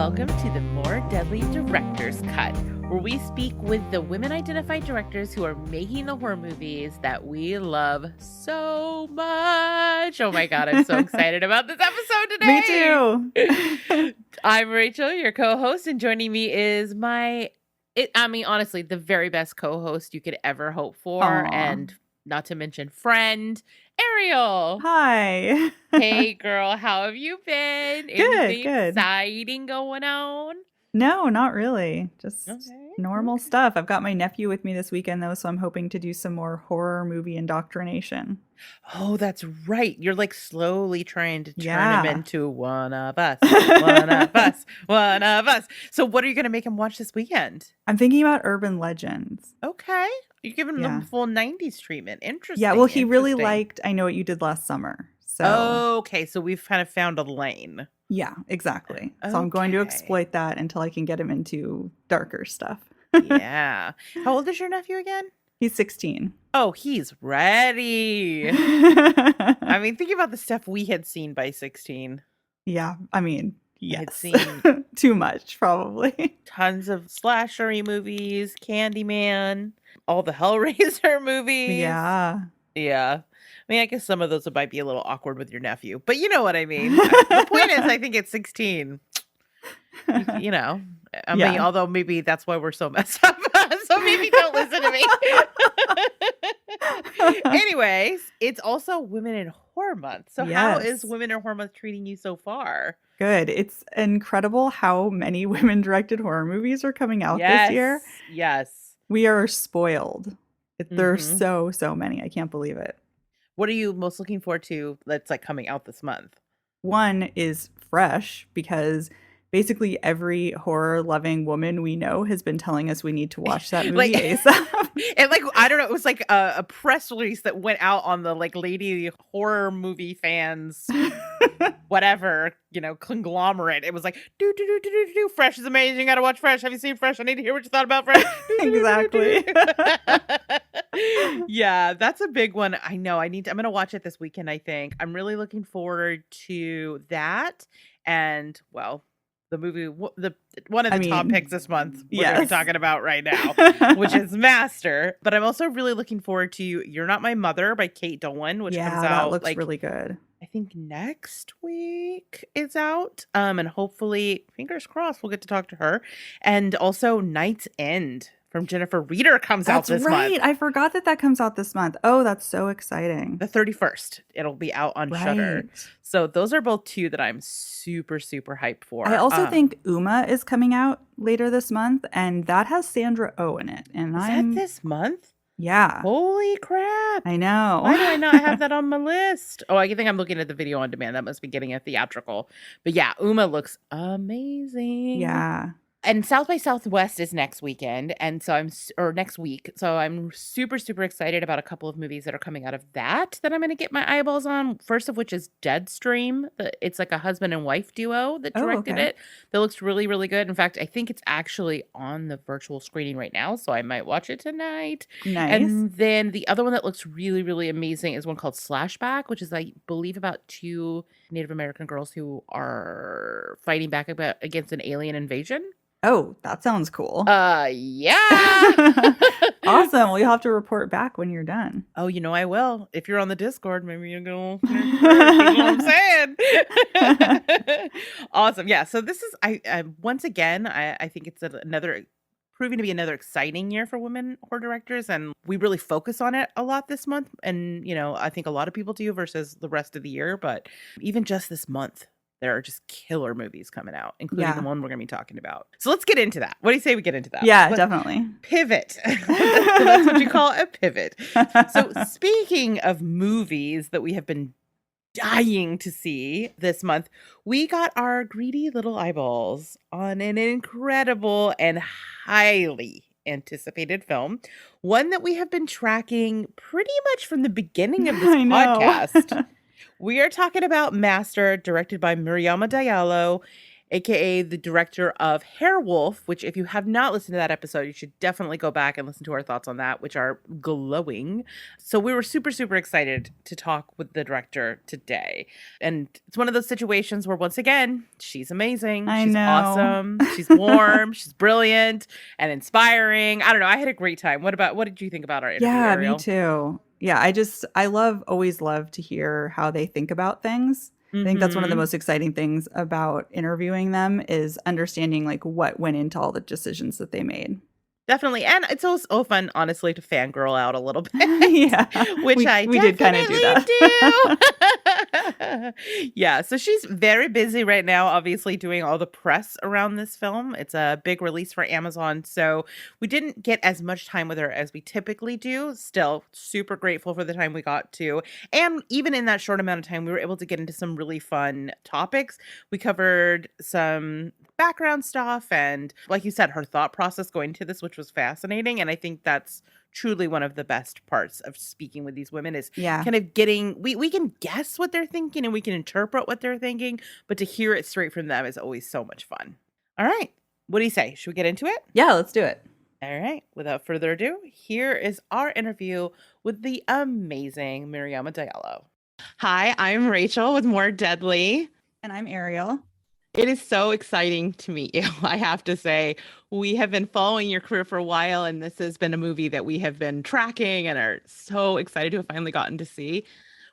welcome to the More Deadly Director's Cut, where we speak with the women-identified directors who are making the horror movies that we love so much. Oh my God, I'm so excited about this episode today. Me too. I'm Rachel, your co-host, and joining me is honestly, the very best co-host you could ever hope for, Aw. and not to mention friend, Ariel. Hi. Hey girl, how have you been? Anything Good. exciting going on? No, not really. Just Okay. normal stuff. I've got my nephew with me this weekend, though, so I'm hoping to do some more horror movie indoctrination. Oh, that's right. You're like slowly trying to turn him Yeah. into one of us. One of us. One of us. So what are you going to make him watch this weekend? I'm thinking about urban legends. Okay. You're giving him Yeah. the full 90s treatment. Interesting. Yeah, well, he really interesting. liked I Know What You Did Last Summer. So, Oh, okay. So we've kind of found a lane. yeah, exactly. So I'm going to Okay. exploit that until I can get him into darker stuff. Yeah. How old is your nephew again? He's 16. Oh, he's ready. I mean, think about the stuff we had seen by 16. Yeah, I mean, I had yes. seen Too much, probably. tons of slashery movies, Candyman, all the Hellraiser movies. Yeah. Yeah. I mean, I guess some of those might be a little awkward with your nephew, but you know what I mean. The point is, I think at 16, you know, I mean, Yeah. although maybe that's why we're so messed up. So maybe don't listen to me. Anyways, it's also Women in Horror Month. So how is Yes. Women in Horror Month treating you so far? Good. It's incredible how many women-directed horror movies are coming out this year. Yes. We are spoiled. There are Mhm. so many. I can't believe it. What are you most looking forward to that's like coming out this month? One is Fresh because basically every horror-loving woman we know has been telling us we need to watch that movie Like, ASAP. and like, I don't know, it was like a press release that went out on the like lady horror movie fans, whatever, you know, conglomerate. It was like, do. Fresh is amazing. You gotta watch Fresh. Have you seen Fresh? I need to hear what you thought about Fresh. Exactly. Yeah, that's a big one. I know. I'm gonna watch it this weekend, I think. I'm really looking forward to that. And well, the movie, one of the top picks this month we're gonna be yes. talking about right now, which is Master. But I'm also really looking forward to You're Not My Mother by Kate Dolan, which yeah, comes that out looks like really good. I think next week it's out. And hopefully, fingers crossed, we'll get to talk to her. And also Night's End from Jennifer Reeder comes out That's this right. month. I forgot that comes out this month. Oh, that's so exciting. The 31st. It'll be out on Shudder. Right. So those are both two that I'm super, super hyped for. I also think Uma is coming out later this month, and that has Sandra Oh in it. And is that this month? Yeah. Holy crap. I know. Why do I not have that on my list? Oh, I think I'm looking at the video on demand. That must be getting a theatrical. But yeah, Uma looks amazing. Yeah. And South by Southwest is next weekend, and so next week. So I'm super, super excited about a couple of movies that are coming out of that I'm going to get my eyeballs on. First of which is Deadstream. It's like a husband and wife duo that directed it. That looks really, really good. In fact, I think it's actually on the virtual screening right now, so I might watch it tonight. Nice. And then the other one that looks really, really amazing is one called Slashback, which is, I believe, about two Native American girls who are fighting back against an alien invasion. Oh, that sounds cool. Yeah. Awesome. Well, you'll have to report back when you're done. Oh, you know I will. If you're on the Discord, maybe you'll go. You know what I'm saying? Awesome. Yeah. So this is I once again I think it's proving to be another exciting year for women horror directors, and we really focus on it a lot this month. And you know, I think a lot of people do versus the rest of the year. But even just this month, there are just killer movies coming out, including the one we're going to be talking about. So let's get into that. What do you say we get into that? Yeah, definitely. Pivot. That's what you call a pivot. So speaking of movies that we have been dying to see this month, we got our greedy little eyeballs on an incredible and highly anticipated film. One that we have been tracking pretty much from the beginning of this I know. podcast. We are talking about Master, directed by Mariama Diallo. aka the director of Hairwolf, which if you have not listened to that episode, you should definitely go back and listen to our thoughts on that, which are glowing. So we were super, super excited to talk with the director today. And it's one of those situations where, once again, she's amazing. I She's know. awesome. She's warm. She's brilliant and inspiring. I don't know. I had a great time. What did you think about our interview, Yeah, me Ariel? too. Yeah, I always love to hear how they think about things. I think that's one of the Mm-hmm. most exciting things about interviewing them is understanding like what went into all the decisions that they made. Definitely. And it's also fun, honestly, to fangirl out a little bit, Yeah, which I we did kind of do definitely that. do. Yeah. So she's very busy right now, obviously, doing all the press around this film. It's a big release for Amazon. So we didn't get as much time with her as we typically do. Still, super grateful for the time we got to. And even in that short amount of time, we were able to get into some really fun topics. We covered some background stuff and, like you said, her thought process going to this, which was fascinating. And I think that's truly one of the best parts of speaking with these women is Yeah. kind of getting we can guess what they're thinking and we can interpret what they're thinking, but to hear it straight from them is always so much fun. All right, what do you say, should we get into it? Yeah, let's do it. All right, without further ado, here is our interview with the amazing Mariama Diallo. Hi, I'm Rachel with More Deadly. And I'm Ariel. It is so exciting to meet you. I have to say, we have been following your career for a while, and this has been a movie that we have been tracking and are so excited to have finally gotten to see.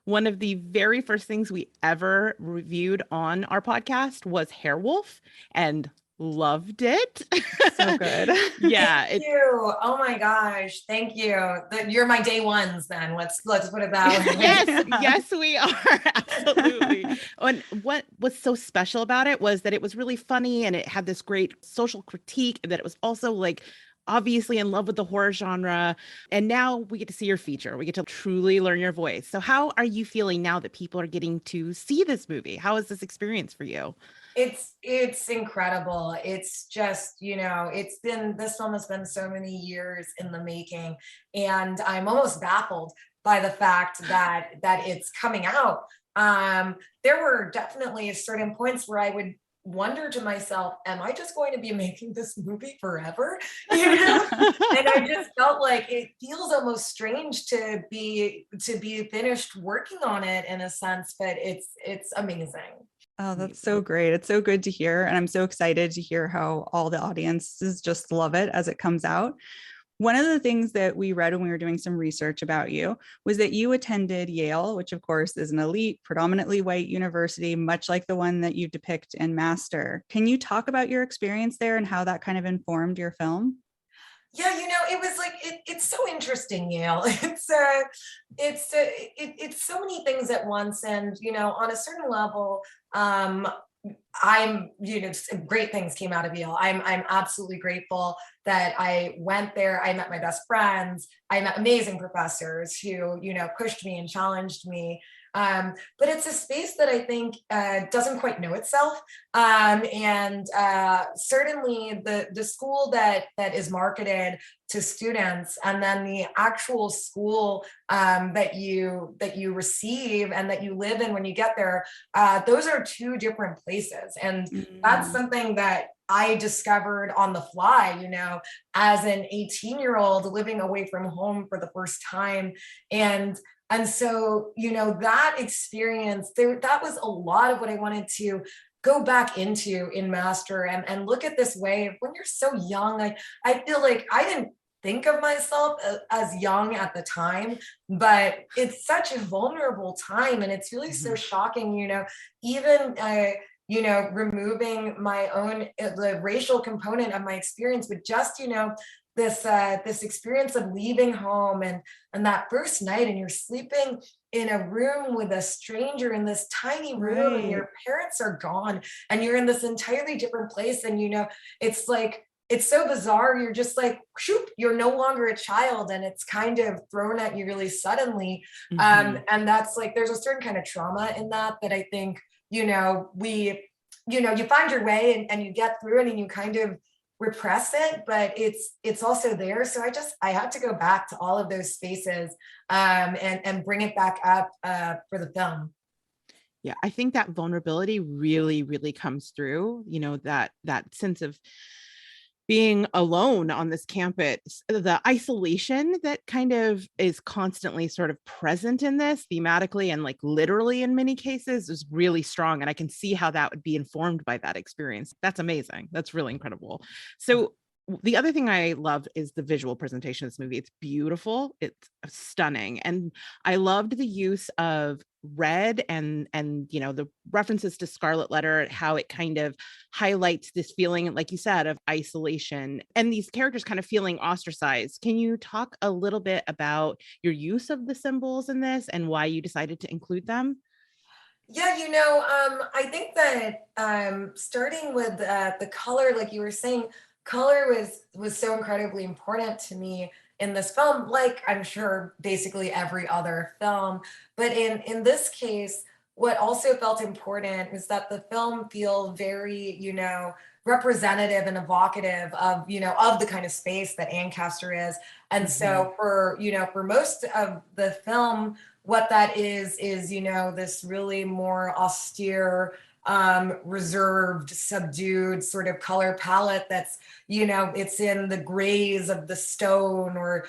One of the very first things we ever reviewed on our podcast was Hairwolf, and loved it. So good. Yeah, Thank you. Oh my gosh. Thank you. You're my day ones then. Let's put it that way. Yes, yes, we are. Absolutely. And what was so special about it was that it was really funny and it had this great social critique, and that it was also like obviously in love with the horror genre. And now we get to see your feature. We get to truly learn your voice. So how are you feeling now that people are getting to see this movie? How is this experience for you? It's incredible. It's just, this film has been so many years in the making, and I'm almost baffled by the fact that it's coming out. There were definitely certain points where I would wonder to myself, am I just going to be making this movie forever? And I just felt like it feels almost strange to be finished working on it in a sense, but it's amazing. Oh, that's so great. It's so good to hear. And I'm so excited to hear how all the audiences just love it as it comes out. One of the things that we read when we were doing some research about you was that you attended Yale, which of course is an elite, predominantly white university, much like the one that you depict in Master. Can you talk about your experience there and how that kind of informed your film? Yeah, it was like it's so interesting, Yale. It's so many things at once, and on a certain level, I'm great things came out of Yale. I'm absolutely grateful that I went there. I met my best friends. I met amazing professors who pushed me and challenged me. But it's a space that I think doesn't quite know itself. And certainly the school that is marketed to students, and then the actual school that you receive and that you live in when you get there, those are two different places. And that's something that I discovered on the fly, as an 18-year-old living away from home for the first time. And so, that experience there, that was a lot of what I wanted to go back into in Master, and look at this way of when you're so young. I feel like I didn't think of myself as young at the time, but it's such a vulnerable time. And it's really so shocking, even, removing my own, the racial component of my experience, but just, this experience of leaving home and that first night, and you're sleeping in a room with a stranger in this tiny room, and your parents are gone, and you're in this entirely different place. And it's like, it's so bizarre. You're just like, shoot, you're no longer a child, and it's kind of thrown at you really suddenly. And that's like, there's a certain kind of trauma in that I think, you find your way, and you get through it, and you kind of repress it, but it's also there. So I had to go back to all of those spaces and bring it back up for the film. Yeah, I think that vulnerability really, really comes through, that sense of being alone on this campus, the isolation that kind of is constantly sort of present in this thematically and like literally in many cases is really strong. And I can see how that would be informed by that experience. That's amazing. That's really incredible. So the other thing I love is the visual presentation of this movie. It's beautiful. It's stunning. And I loved the use of red and the references to Scarlet Letter, how it kind of highlights this feeling, like you said, of isolation and these characters kind of feeling ostracized. Can you talk a little bit about your use of the symbols in this and why you decided to include them? Yeah, I think that starting with the color, like you were saying, color was so incredibly important to me in this film, like I'm sure basically every other film. But in this case, what also felt important was that the film feel very, representative and evocative of, of the kind of space that Ancaster is. And so for most of the film, what that is this really more austere, reserved, subdued sort of color palette that's, it's in the grays of the stone, or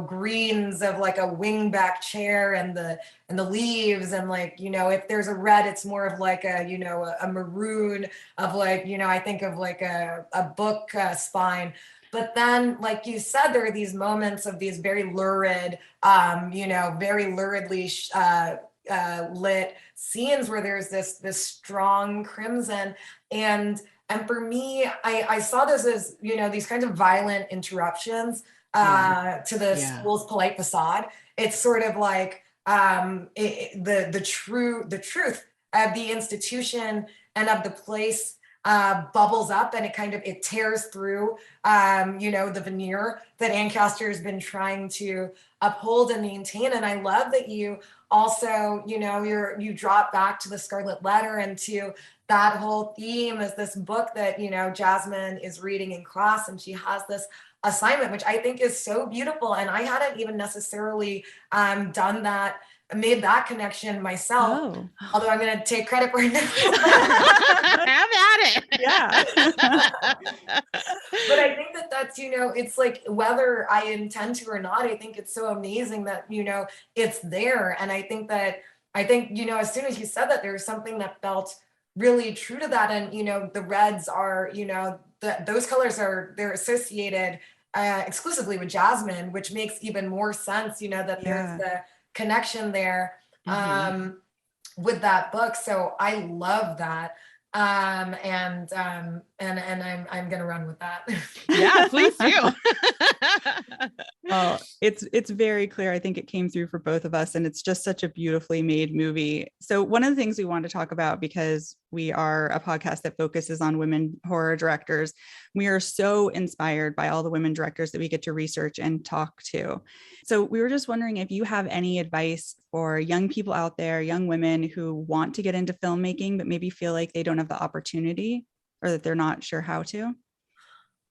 greens of like a wingback chair, and the leaves, and like, if there's a red, it's more of like a maroon of like, I think of like a book spine. But then, like you said, there are these moments of these very lurid, very luridly lit scenes where there's this strong crimson. And for me, I saw this as, these kinds of violent interruptions to the school's polite facade. It's sort of like the truth of the institution and of the place bubbles up, and it tears through the veneer that Ancaster has been trying to uphold and maintain. And I love that you also you drop back to the Scarlet Letter and to that whole theme is this book that Jasmine is reading in class, and she has this assignment, which I think is so beautiful. And I hadn't even necessarily made that connection myself. Oh. Although I'm going to take credit for it. Have at it. Yeah. But I think that's, it's like whether I intend to or not, I think it's so amazing that, it's there. And I think, as soon as you said that, there was something that felt really true to that. And, the reds are, those colors they're associated exclusively with Jasmine, which makes even more sense, that there's the connection there with that book. So I love that. And I'm gonna run with that. Yeah, please do. Well, it's very clear. I think it came through for both of us, and it's just such a beautifully made movie. So one of the things we want to talk about, because we are a podcast that focuses on women horror directors, we are so inspired by all the women directors that we get to research and talk to. So we were just wondering if you have any advice for young people out there, young women who want to get into filmmaking, but maybe feel like they don't have the opportunity or that they're not sure how to.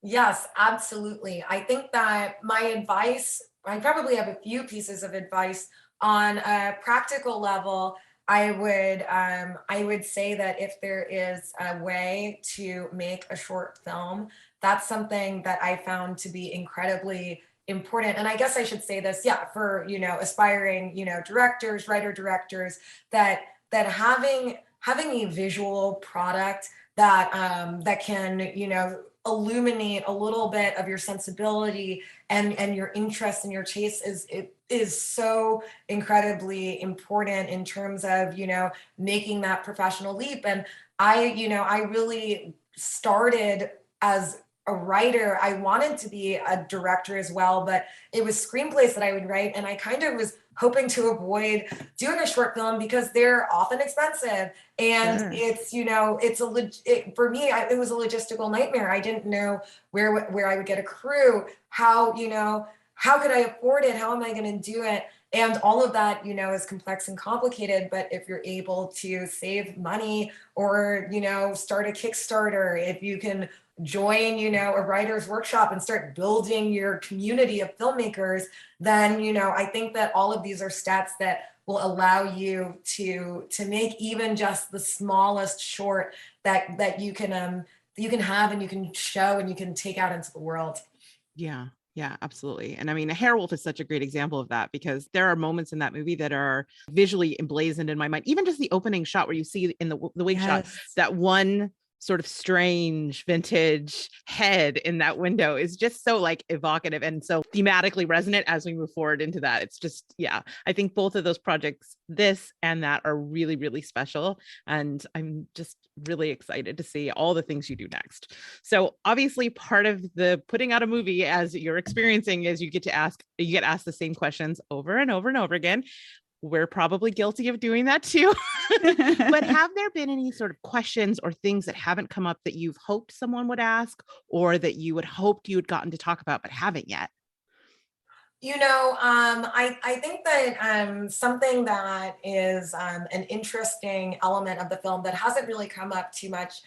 Yes, absolutely. I think that my advice, I probably have a few pieces of advice on a practical level. I would say that if there is a way to make a short film, that's something that I found to be incredibly important. And I guess I should say this, for, aspiring, directors, writer directors, that having a visual product that can, illuminate a little bit of your sensibility and your interest and your taste is so incredibly important in terms of, making that professional leap. And I really started as a writer. I wanted to be a director as well, but it was screenplays that I would write. And I kind of was hoping to avoid doing a short film because they're often expensive. And it's, for me, it was a logistical nightmare. I didn't know where I would get a crew, how could I afford it? How am I going to do it? And all of that, is complex and complicated. But if you're able to save money or, start a Kickstarter, if you can join, a writer's workshop and start building your community of filmmakers, then, I think that all of these are steps that will allow you to make even just the smallest short that you can have and you can show and you can take out into the world. Yeah. Yeah, absolutely. And I mean, Hairwolf is such a great example of that because there are moments in that movie that are visually emblazoned in my mind. Even just the opening shot where you see in the wig shot, that one sort of strange vintage head in that window is just so like evocative and so thematically resonant as we move forward into that. It's just, yeah, I think both of those projects, this and that, are really, really special. And I'm just really excited to see all the things you do next. So obviously part of the putting out a movie as you're experiencing is you get asked the same questions over and over and over again. We're probably guilty of doing that too. But have there been any sort of questions or things that haven't come up that you've hoped someone would ask or that you had hoped you had gotten to talk about but haven't yet? I think that something that is an interesting element of the film that hasn't really come up too much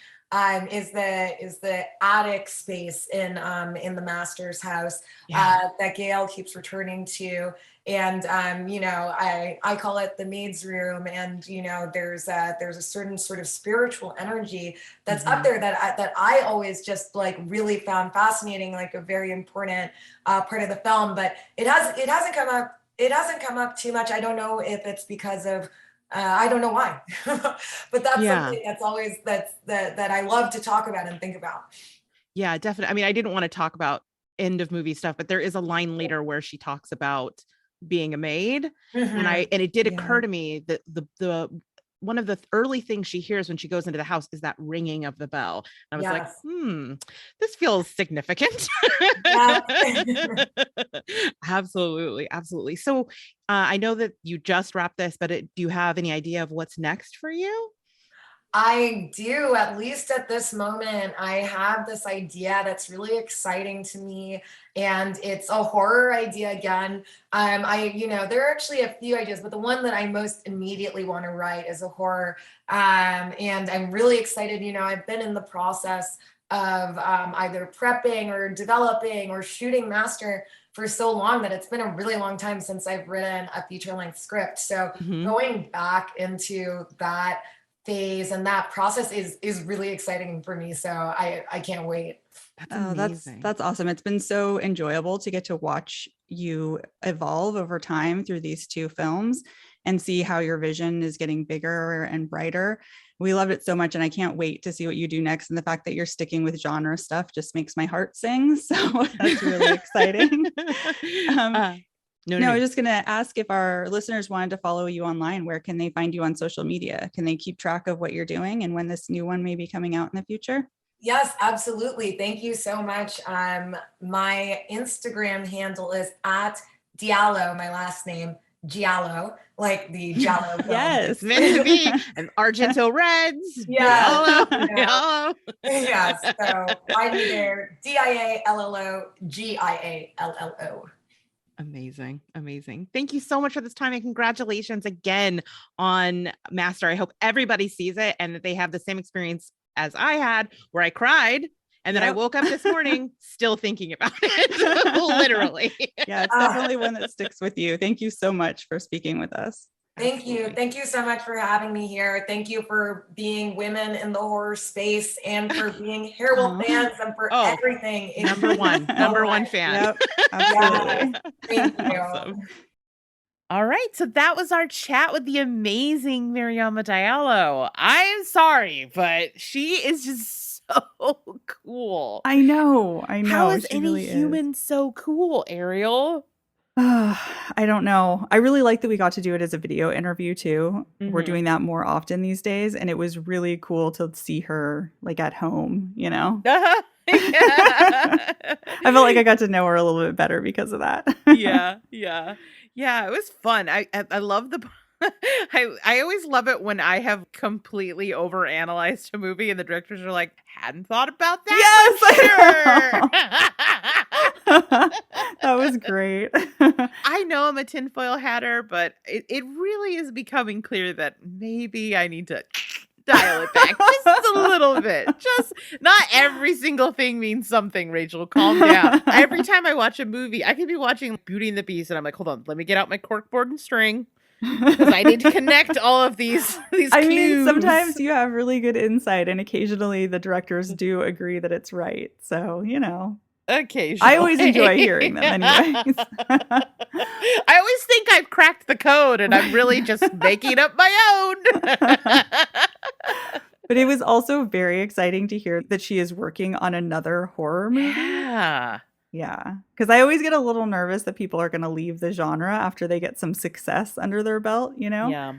is the attic space in the master's house that Gail keeps returning to. And I call it the maid's room. And there's a certain sort of spiritual energy that's up there that I always just like really found fascinating, like a very important part of the film. But it hasn't come up. It hasn't come up too much. I don't know if it's because of I don't know why, but that's something that's always that I love to talk about and think about. Yeah, definitely. I mean, I didn't want to talk about end of movie stuff, but there is a line later where she talks about being a maid. And it did occur to me that the one of the early things she hears when she goes into the house is that ringing of the bell. And I was like, this feels significant. Absolutely. Absolutely. So I know that you just wrapped this, but do you have any idea of what's next for you? I do, at least at this moment. I have this idea that's really exciting to me, and it's a horror idea again. There are actually a few ideas, but the one that I most immediately want to write is a horror. And I'm really excited. I've been in the process of either prepping or developing or shooting master for so long that it's been a really long time since I've written a feature-length script. So going back into that phase and that process is really exciting for me. So I can't wait. That's amazing. That's awesome. It's been so enjoyable to get to watch you evolve over time through these two films and see how your vision is getting bigger and brighter. We loved it so much, and I can't wait to see what you do next. And the fact that you're sticking with genre stuff just makes my heart sing. So that's really exciting. I was just going to ask if our listeners wanted to follow you online, where can they find you on social media? Can they keep track of what you're doing and when this new one may be coming out in the future? Yes, absolutely. Thank you so much. My Instagram handle is @Diallo, my last name, Giallo, like the Giallo film. Yes, meant to be an Argento Reds. Yeah. Giallo. Yes. So find me there. DIALLO GIALLO. Amazing. Amazing. Thank you so much for this time, and congratulations again on Master. I hope everybody sees it and that they have the same experience as I had, where I cried and then I woke up this morning still thinking about it. Literally. Yeah, it's definitely one that sticks with you. Thank you so much for speaking with us. Thank you. Thank you so much for having me here. Thank you for being women in the horror space and for being Hairwolf fans and for everything. Number one fan. Yep, absolutely. Thank you. Awesome. All right. So that was our chat with the amazing Mariama Diallo. I'm sorry, but she is just so cool. I know. How is any human so cool, Ariel? I don't know. I really like that we got to do it as a video interview too. We're doing that more often these days, and it was really cool to see her like at home, I felt like I got to know her a little bit better because of that. Yeah, it was fun. I love the I always love it when I have completely overanalyzed a movie and the directors are like, hadn't thought about that. Yes, that was great. I know I'm a tinfoil hatter, but it really is becoming clear that maybe I need to dial it back just a little bit. Just not every single thing means something, Rachel. Calm down. Every time I watch a movie, I could be watching Beauty and the Beast and I'm like, hold on, let me get out my corkboard and string. because I need to connect all of these I clues. mean, sometimes you have really good insight, and occationally the directors do agree that it's right. So, Occasionally. I always enjoy hearing them anyways. I always think I've cracked the code and I'm really just making up my own. But it was also very exciting to hear that she is working on another horror movie. Yeah. Yeah. Because I always get a little nervous that people are going to leave the genre after they get some success under their belt, Yeah.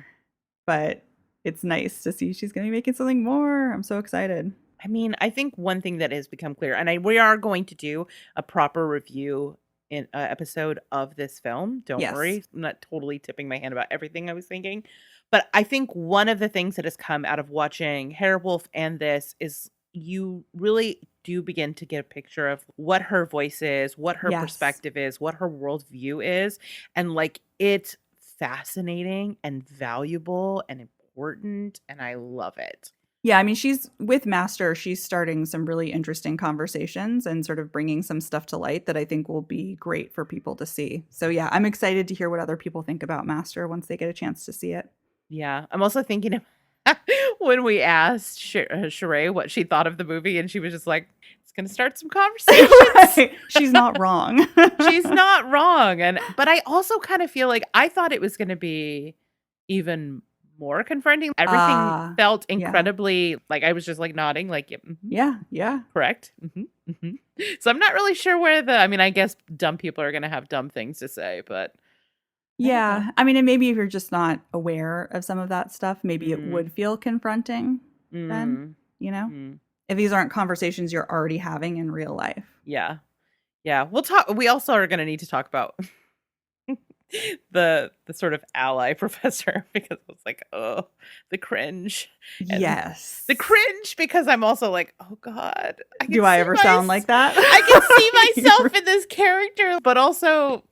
But it's nice to see she's going to be making something more. I'm so excited. I mean, I think one thing that has become clear, and we are going to do a proper review in episode of this film. Don't worry. I'm not totally tipping my hand about everything I was thinking. But I think one of the things that has come out of watching Werewolf and this is you really do begin to get a picture of what her voice is, what her perspective is, what her worldview is. And it's fascinating and valuable and important. And I love it. Yeah, I mean, she's with Master. She's starting some really interesting conversations and sort of bringing some stuff to light that I think will be great for people to see. So yeah, I'm excited to hear what other people think about Master once they get a chance to see it. Yeah, I'm also thinking of when we asked Sheree what she thought of the movie, and she was just like, "It's going to start some conversations." Right. She's not wrong. She's not wrong, but I also kind of feel like I thought it was going to be even more confronting. Everything felt incredibly I was just nodding, yeah, correct. So I'm not really sure where I guess dumb people are going to have dumb things to say, but yeah, I mean, and maybe if you're just not aware of some of that stuff, maybe it would feel confronting then, if these aren't conversations you're already having in real life. Yeah, we'll talk. We also are going to need to talk about the sort of ally professor, because I was like, oh, the cringe. And yes, the cringe, because I'm also like, oh God, do I ever sound like that? I can see myself in this character, but also,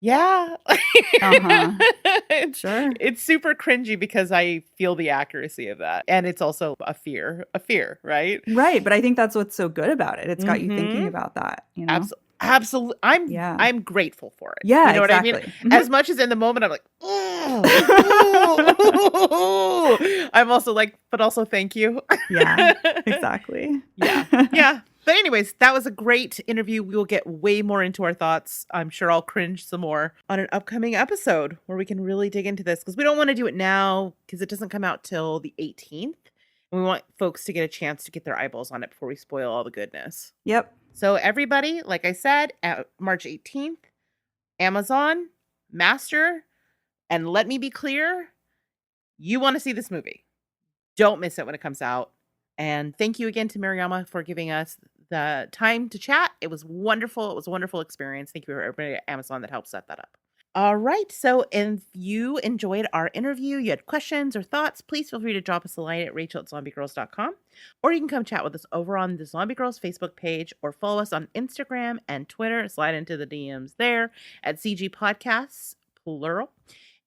yeah, Sure, it's super cringy because I feel the accuracy of that, and it's also a fear, right? Right, but I think that's what's so good about it. It's got you thinking about that, Absolutely. I'm grateful for it. Yeah, you know exactly. what I mean? As much as in the moment I'm like, oh, I'm also like, but also thank you. Yeah, exactly. Yeah. But anyways, that was a great interview. We will get way more into our thoughts. I'm sure I'll cringe some more on an upcoming episode where we can really dig into this, because we don't want to do it now because it doesn't come out till the 18th. And we want folks to get a chance to get their eyeballs on it before we spoil all the goodness. Yep. So everybody, like I said, March 18th, Amazon, Master, and let me be clear, you want to see this movie. Don't miss it when it comes out. And thank you again to Mariama for giving us the time to chat. It was wonderful. It was a wonderful experience. Thank you for everybody at Amazon that helped set that up. All right. So if you enjoyed our interview, you had questions or thoughts, please feel free to drop us a line at rachel@zombiegirls.com. Or you can come chat with us over on the Zombie Girls Facebook page, or follow us on Instagram and Twitter. Slide into the DMs there at CG Podcasts, plural.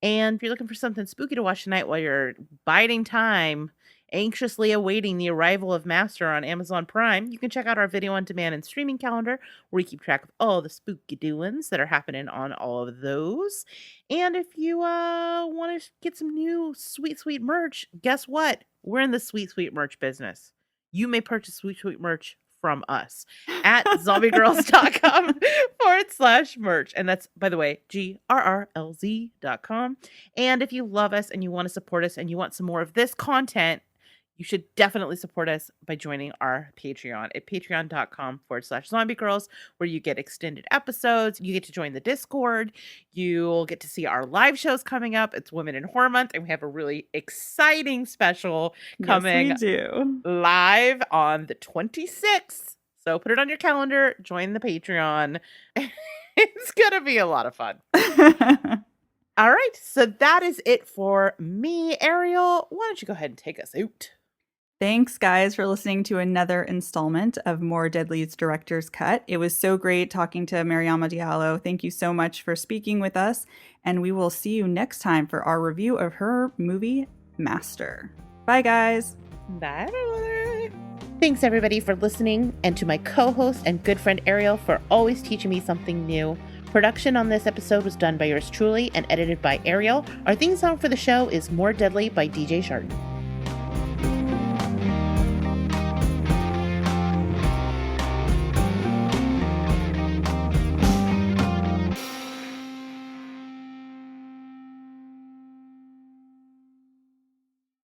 And if you're looking for something spooky to watch tonight while you're biding time, anxiously awaiting the arrival of Master on Amazon Prime, you can check out our video on demand and streaming calendar, where we keep track of all the spooky doings that are happening on all of those. And if you want to get some new sweet merch, guess what? We're in the sweet merch business. You may purchase sweet merch from us at zombiegirls.com/merch. And that's, by the way, GRRLZ.com. And if you love us and you want to support us and you want some more of this content, you should definitely support us by joining our Patreon at patreon.com/zombiegirls, where you get extended episodes. You get to join the Discord. You'll get to see our live shows coming up. It's Women in Horror Month, and we have a really exciting special coming live on the 26th. So put it on your calendar. Join the Patreon. It's going to be a lot of fun. All right. So that is it for me. Ariel, why don't you go ahead and take us out? Thanks, guys, for listening to another installment of More Deadly's Director's Cut. It was so great talking to Mariama Diallo. Thank you so much for speaking with us. And we will see you next time for our review of her movie, Master. Bye, guys. Bye, everyone. Thanks, everybody, for listening. And to my co-host and good friend, Ariel, for always teaching me something new. Production on this episode was done by yours truly and edited by Ariel. Our theme song for the show is More Deadly by DJ Sharden.